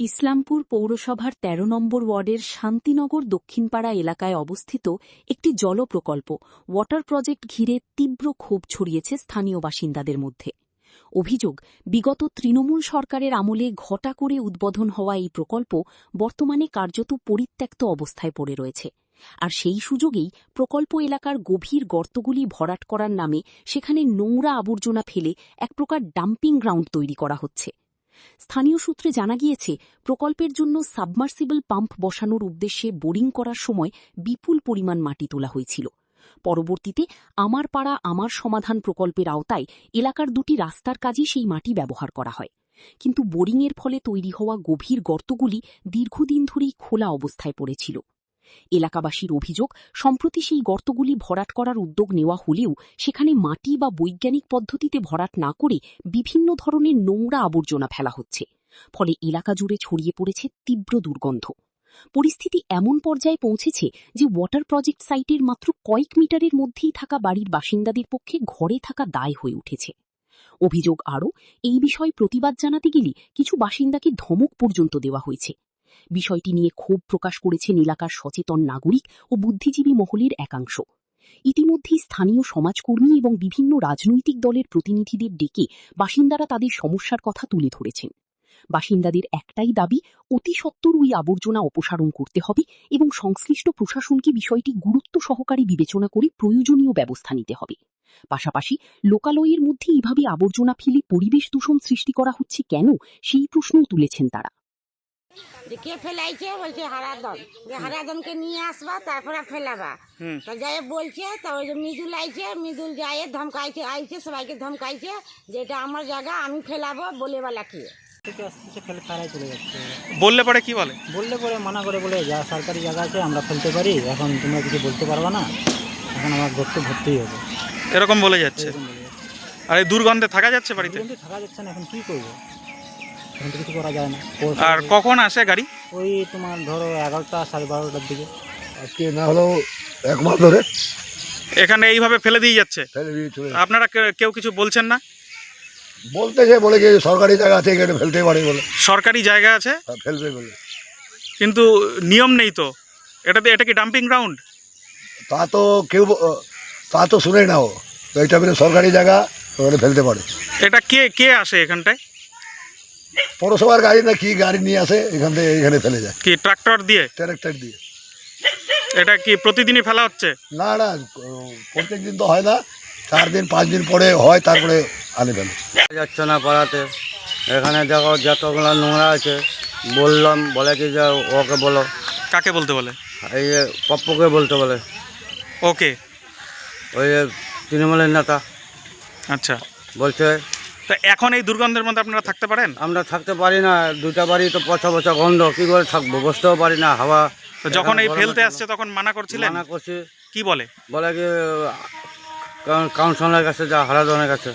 ইসলামপুর পৌরসভার ১৩ নম্বর ওয়ার্ডের শান্তিনগর দক্ষিণপাড়া এলাকায় অবস্থিত একটি জল প্রকল্প ওয়াটার প্রজেক্ট ঘিরে তীব্র ক্ষোভ ছড়িয়েছে স্থানীয় বাসিন্দাদের মধ্যে। অভিযোগ, বিগত তৃণমূল সরকারের আমলে ঘটা করে উদ্বোধন হওয়া এই প্রকল্প বর্তমানে কার্যত পরিত্যক্ত অবস্থায় পড়ে রয়েছে। আর সেই সুযোগেই প্রকল্প এলাকার গভীর গর্তগুলি ভরাট করার নামে সেখানে নোংরা আবর্জনা ফেলে এক প্রকার ডাম্পিং গ্রাউন্ড তৈরি করা হচ্ছে। স্থানীয় সূত্রে জানা গিয়েছে, প্রকল্পের জন্য সাবমার্সিবল পাম্প বসানোর উদ্দেশ্যে বোরিং করার সময় বিপুল পরিমাণ মাটি তোলা হয়েছিল। পরবর্তীতে আমার পাড়া আমার সমাধান প্রকল্পের আওতায় এলাকার দুটি রাস্তার কাজে সেই মাটি ব্যবহার করা হয়। কিন্তু বোরিংয়ের ফলে তৈরি হওয়া গভীর গর্তগুলি দীর্ঘদিন ধরেই খোলা অবস্থায় পড়েছিল। এলাকাবাসীর অভিযোগ, সম্প্রতি সেই গর্তগুলি ভরাট করার উদ্যোগ নেওয়া হলেও সেখানে মাটি বা বৈজ্ঞানিক পদ্ধতিতে ভরাট না করে বিভিন্ন ধরনের নোংরা আবর্জনা ফেলা হচ্ছে। ফলে এলাকা জুড়ে ছড়িয়ে পড়েছে তীব্র দুর্গন্ধ। পরিস্থিতি এমন পর্যায়ে পৌঁছেছে যে ওয়াটার প্রজেক্ট সাইটের মাত্র কয়েক মিটারের মধ্যেই থাকা বাড়ির বাসিন্দাদের পক্ষে ঘরে থাকা দায় হয়ে উঠেছে। অভিযোগ আরও, এই বিষয়ে প্রতিবাদ জানাতে গেলে কিছু বাসিন্দাকে ধমক পর্যন্ত দেওয়া হয়েছে। বিষয়টি নিয়ে ক্ষোভ প্রকাশ করেছেন এলাকার সচেতন নাগরিক ও বুদ্ধিজীবী মহলের একাংশ। ইতিমধ্যেই স্থানীয় সমাজকর্মী এবং বিভিন্ন রাজনৈতিক দলের প্রতিনিধিদের ডেকে বাসিন্দারা তাদের সমস্যার কথা তুলে ধরেছেন। বাসিন্দাদের একটাই দাবি, অতি সত্বর ওই আবর্জনা অপসারণ করতে হবে এবং সংশ্লিষ্ট প্রশাসনকে বিষয়টি গুরুত্ব সহকারে বিবেচনা করে প্রয়োজনীয় ব্যবস্থা নিতে হবে। পাশাপাশি লোকালয়ের মধ্যে এইভাবে আবর্জনা ফেলে পরিবেশ দূষণ সৃষ্টি করা হচ্ছে কেন, সেই প্রশ্নও তুলেছেন তারা। যে কে ফেলাইছে, বলছে হারাদম, যে হারাদমকে নিয়ে আসবা তারপরে ফেলাবা। তো যাই বলছে, তা ওই যে মৃদুল আইছে, মৃদুল যায় ধমকাইছে, আইছে সবাইকে ধমকাইছে যে এটা আমার জায়গা, আমি ফেলাবো বলে বেলা কি চলে যাচ্ছে। বললে পরে কি বলে? বললে পরে মানা করে, বলে যা সরকারি জায়গা আছে আমরা ফেলতে পারি, এখন তোমরা কিছু বলতে পারবা না, এখন আমার গর্ত ভর্তিই হবে, এরকম বলে যাচ্ছে। আর এই দুর্গন্ধে থাকা যাচ্ছে বাড়িতে? থাকা যাচ্ছে না, এখন কি করবো, এখন তো কিছু করা যায় না। আর কখন আসে গাড়ি? ওই তোমার ধরো 11টা 12:30টার দিকে। আজকে না হলেও 1 মাস ধরে এখানে এইভাবে ফেলে দিয়ে যাচ্ছে। আপনারা কেউ কিছু বলছেন না? বলতেছে, বলে যে সরকারি জায়গা আছে, এখানে ফেলতে পারে বলে। সরকারি জায়গা আছে, ফেলবে বলে, কিন্তু নিয়ম নেই তো। এটা কি ডাম্পিং গ্রাউন্ড? তা তো শুনে নাও, এটা মানে সরকারি জায়গা, ওখানে ফেলতে পারে। এটা কে আসে এখানটায়? পৌরসভার গাড়ি না কি গাড়ি নিয়ে আসে, এখানে ফেলে যায়। কি ট্রাক্টর দিয়ে? ট্রাক্টর দিয়ে। এটা কি প্রতিদিনই ফেলা হচ্ছে? না, প্রত্যেক দিন তো হয় না, 4 দিন 5 দিন পরে হয়, তারপরে আনে ফেলে। যাচ্ছে না পাড়াতে, এখানে দেখো যতগুলো নোংরা আছে, বললাম, বলে কি যে ওকে বলো। কাকে বলতে বলে? এই যে পপ্পুকে বলতে বলে। ওকে, ওই যে তৃণমূলের নেতা। আচ্ছা, বলছে। তা এখন এই দুর্গন্ধের মধ্যে আপনারা থাকতে পারেন? আমরা থাকতে পারি না, 2টা বাড়ি তো পচা পচা গন্ধ, কী করে থাকবো, বসতেও পারি না। হাওয়া তো যখন এই ফেলতে আসছে তখন মানা করছিলেন? মানা করছি। কি বলে? বলে কি কাউন্সিলরের কাছে যা, হারাধনের কাছে।